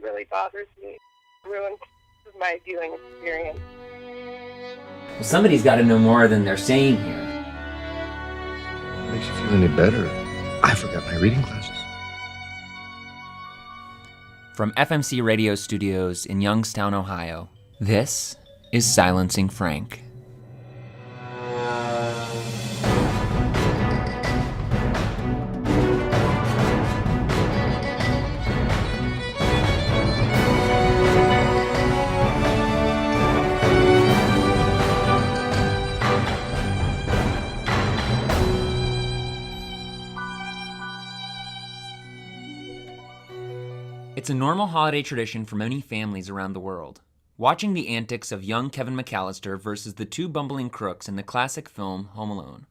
really bothers me. It ruins my viewing experience. Well, somebody's got to know more than they're saying here. Makes you feel any better? I forgot my reading glasses. From FMC Radio Studios in Youngstown, Ohio, this is Silencing Frank. It's a normal holiday tradition for many families around the world, watching the antics of young Kevin McAllister versus the two bumbling crooks in the classic film Home Alone.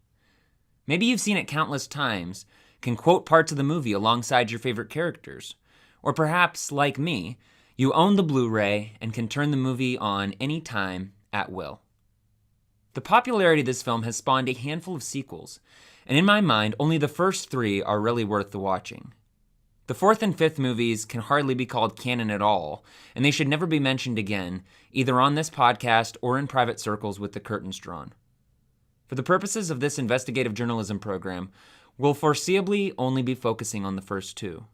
Maybe you've seen it countless times, can quote parts of the movie alongside your favorite characters, or perhaps, like me, you own the Blu-ray and can turn the movie on any time at will. The popularity of this film has spawned a handful of sequels, and in my mind, only the first three are really worth the watching. The fourth and fifth movies can hardly be called canon at all, and they should never be mentioned again, either on this podcast or in private circles with the curtains drawn. For the purposes of this investigative journalism program, we'll foreseeably only be focusing on the first two.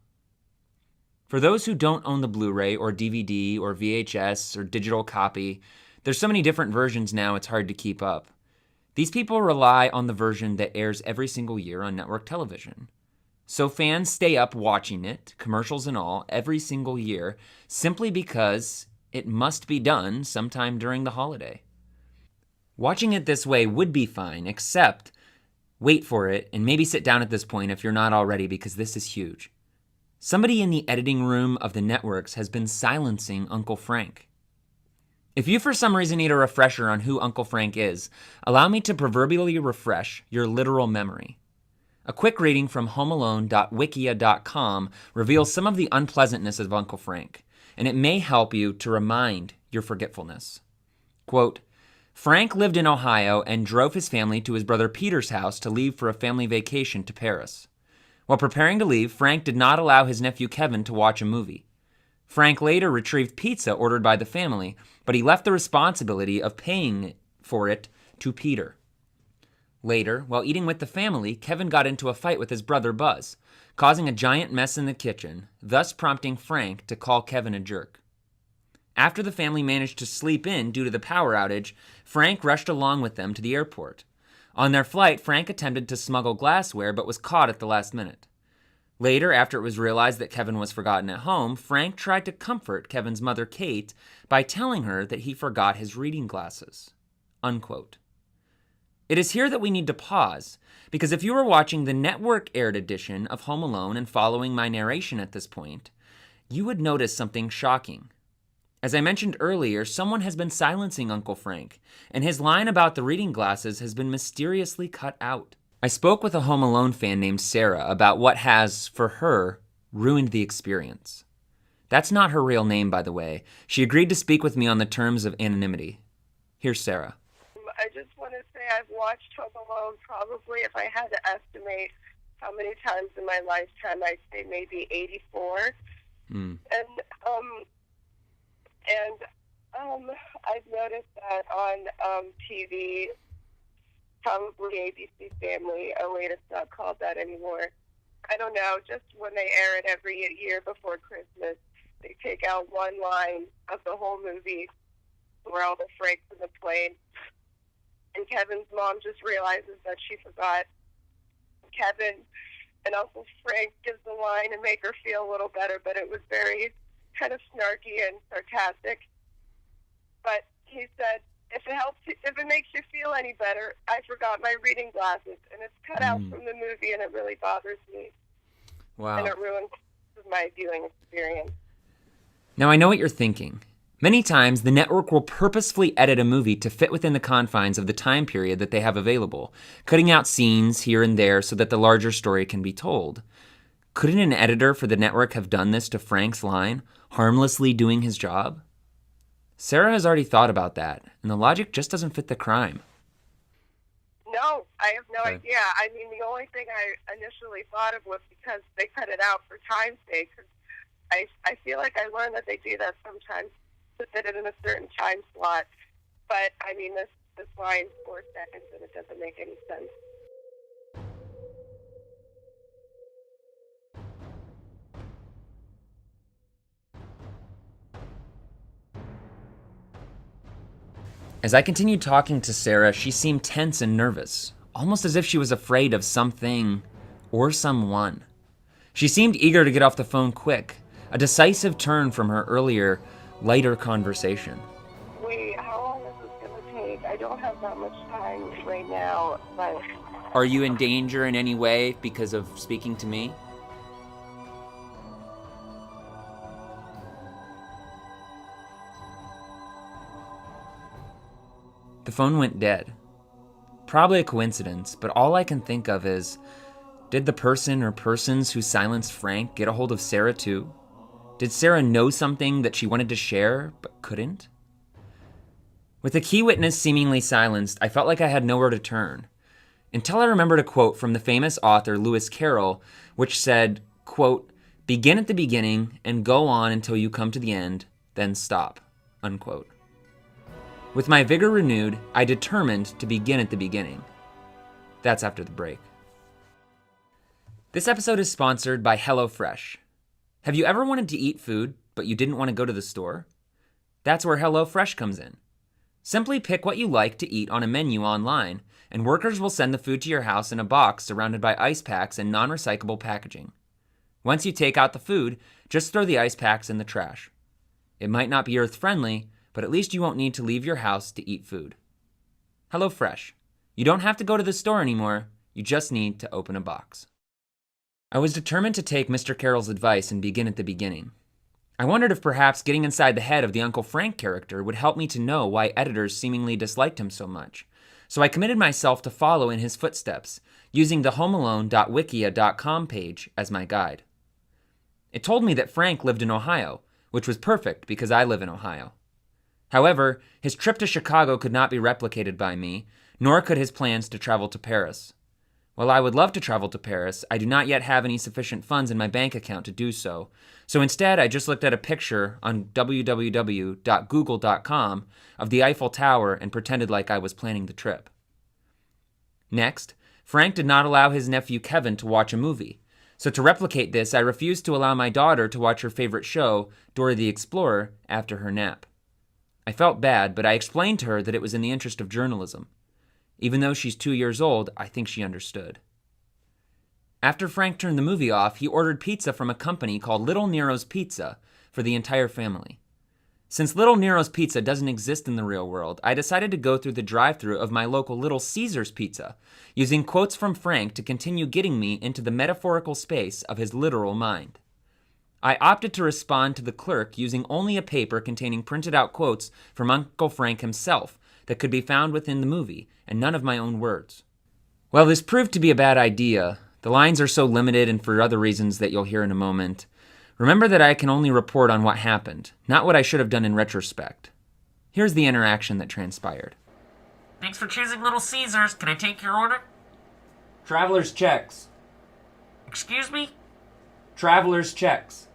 For those who don't own the Blu-ray or DVD or VHS or digital copy, there's so many different versions now it's hard to keep up. These people rely on the version that airs every single year on network television. So fans stay up watching it, commercials and all, every single year, simply because it must be done sometime during the holiday. Watching it this way would be fine, except, wait for it, and maybe sit down at this point if you're not already, because this is huge. Somebody in the editing room of the networks has been silencing Uncle Frank. If you for some reason need a refresher on who Uncle Frank is, allow me to proverbially refresh your literal memory. A quick reading from homealone.wikia.com reveals some of the unpleasantness of Uncle Frank, and it may help you to remind your forgetfulness. Quote, Frank lived in Ohio and drove his family to his brother Peter's house to leave for a family vacation to Paris. While preparing to leave, Frank did not allow his nephew Kevin to watch a movie. Frank later retrieved pizza ordered by the family, but he left the responsibility of paying for it to Peter. Later, while eating with the family, Kevin got into a fight with his brother Buzz, causing a giant mess in the kitchen, thus prompting Frank to call Kevin a jerk. After the family managed to sleep in due to the power outage, Frank rushed along with them to the airport. On their flight, Frank attempted to smuggle glassware but was caught at the last minute. Later, after it was realized that Kevin was forgotten at home, Frank tried to comfort Kevin's mother, Kate, by telling her that he forgot his reading glasses. Unquote. It is here that we need to pause, because if you were watching the network-aired edition of Home Alone and following my narration at this point, you would notice something shocking. As I mentioned earlier, someone has been silencing Uncle Frank, and his line about the reading glasses has been mysteriously cut out. I spoke with a Home Alone fan named Sarah about what has, for her, ruined the experience. That's not her real name, by the way. She agreed to speak with me on the terms of anonymity. Here's Sarah. I just want to say I've watched Home Alone probably, if I had to estimate how many times in my lifetime, I'd say maybe 84. And I've noticed that on TV, probably ABC Family. Oh wait, it's not called that anymore. I don't know. Just when they air it every year before Christmas, they take out one line of the whole movie where all the Franks in the plane. And Kevin's mom just realizes that she forgot Kevin, and Uncle Frank gives the line to make her feel a little better, but it was very kind of snarky and sarcastic. But he said, if it makes you feel any better, I forgot my reading glasses, and it's cut out from the movie, and it really bothers me. Wow. And it ruins my viewing experience. Now I know what you're thinking. Many times, the network will purposefully edit a movie to fit within the confines of the time period that they have available, cutting out scenes here and there so that the larger story can be told. Couldn't an editor for the network have done this to Frank's line, harmlessly doing his job? Sarah has already thought about that, and the logic just doesn't fit the crime. No, I have no idea. I mean, the only thing I initially thought of was because they cut it out for time's sake. I feel like I learned that they do that sometimes to fit it in a certain time slot. But, I mean, this line's 4 seconds, and it doesn't make any sense. As I continued talking to Sarah, she seemed tense and nervous, almost as if she was afraid of something or someone. She seemed eager to get off the phone quick, a decisive turn from her earlier, lighter conversation. Wait, how long is this going to take? I don't have that much time right now, but... Are you in danger in any way because of speaking to me? The phone went dead. Probably a coincidence, but all I can think of is, did the person or persons who silenced Frank get a hold of Sarah too? Did Sarah know something that she wanted to share, but couldn't? With the key witness seemingly silenced, I felt like I had nowhere to turn. Until I remembered a quote from the famous author Lewis Carroll, which said, quote, "Begin at the beginning and go on until you come to the end, then stop," unquote. With my vigor renewed, I determined to begin at the beginning. That's after the break. This episode is sponsored by HelloFresh. Have you ever wanted to eat food, but you didn't want to go to the store? That's where HelloFresh comes in. Simply pick what you like to eat on a menu online, and workers will send the food to your house in a box surrounded by ice packs and non-recyclable packaging. Once you take out the food, just throw the ice packs in the trash. It might not be earth-friendly, but at least you won't need to leave your house to eat food. HelloFresh. You don't have to go to the store anymore, you just need to open a box. I was determined to take Mr. Carroll's advice and begin at the beginning. I wondered if perhaps getting inside the head of the Uncle Frank character would help me to know why editors seemingly disliked him so much. So I committed myself to follow in his footsteps, using the homealone.wikia.com page as my guide. It told me that Frank lived in Ohio, which was perfect because I live in Ohio. However, his trip to Chicago could not be replicated by me, nor could his plans to travel to Paris. While I would love to travel to Paris, I do not yet have any sufficient funds in my bank account to do so. So instead, I just looked at a picture on www.google.com of the Eiffel Tower and pretended like I was planning the trip. Next, Frank did not allow his nephew Kevin to watch a movie. So to replicate this, I refused to allow my daughter to watch her favorite show, Dora the Explorer, after her nap. I felt bad, but I explained to her that it was in the interest of journalism. Even though she's 2 years old, I think she understood. After Frank turned the movie off, he ordered pizza from a company called Little Nero's Pizza for the entire family. Since Little Nero's Pizza doesn't exist in the real world, I decided to go through the drive-thru of my local Little Caesar's Pizza, using quotes from Frank to continue getting me into the metaphorical space of his literal mind. I opted to respond to the clerk using only a paper containing printed out quotes from Uncle Frank himself that could be found within the movie, and none of my own words. While this proved to be a bad idea, the lines are so limited and for other reasons that you'll hear in a moment. Remember that I can only report on what happened, not what I should have done in retrospect. Here's the interaction that transpired. Thanks for choosing Little Caesars. Can I take your order? Traveler's checks. Excuse me? Traveler's checks.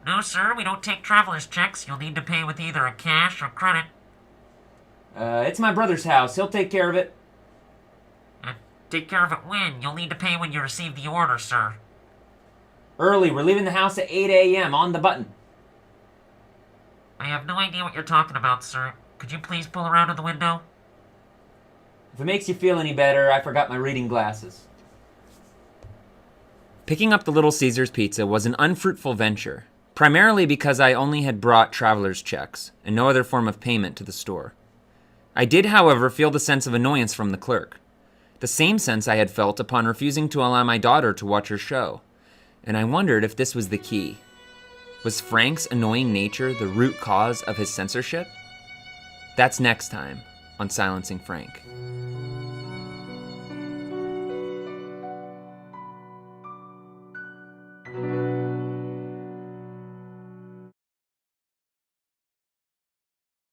No, sir, we don't take traveler's checks. You'll need to pay with either a cash or credit. It's my brother's house. He'll take care of it. Take care of it when? You'll need to pay when you receive the order, sir. Early. We're leaving the house at 8 a.m. On the button. I have no idea what you're talking about, sir. Could you please pull around to the window? If it makes you feel any better, I forgot my reading glasses. Picking up the Little Caesar's Pizza was an unfruitful venture, primarily because I only had brought traveler's checks and no other form of payment to the store. I did, however, feel the sense of annoyance from the clerk, the same sense I had felt upon refusing to allow my daughter to watch her show, and I wondered if this was the key. Was Frank's annoying nature the root cause of his censorship? That's next time on Silencing Frank.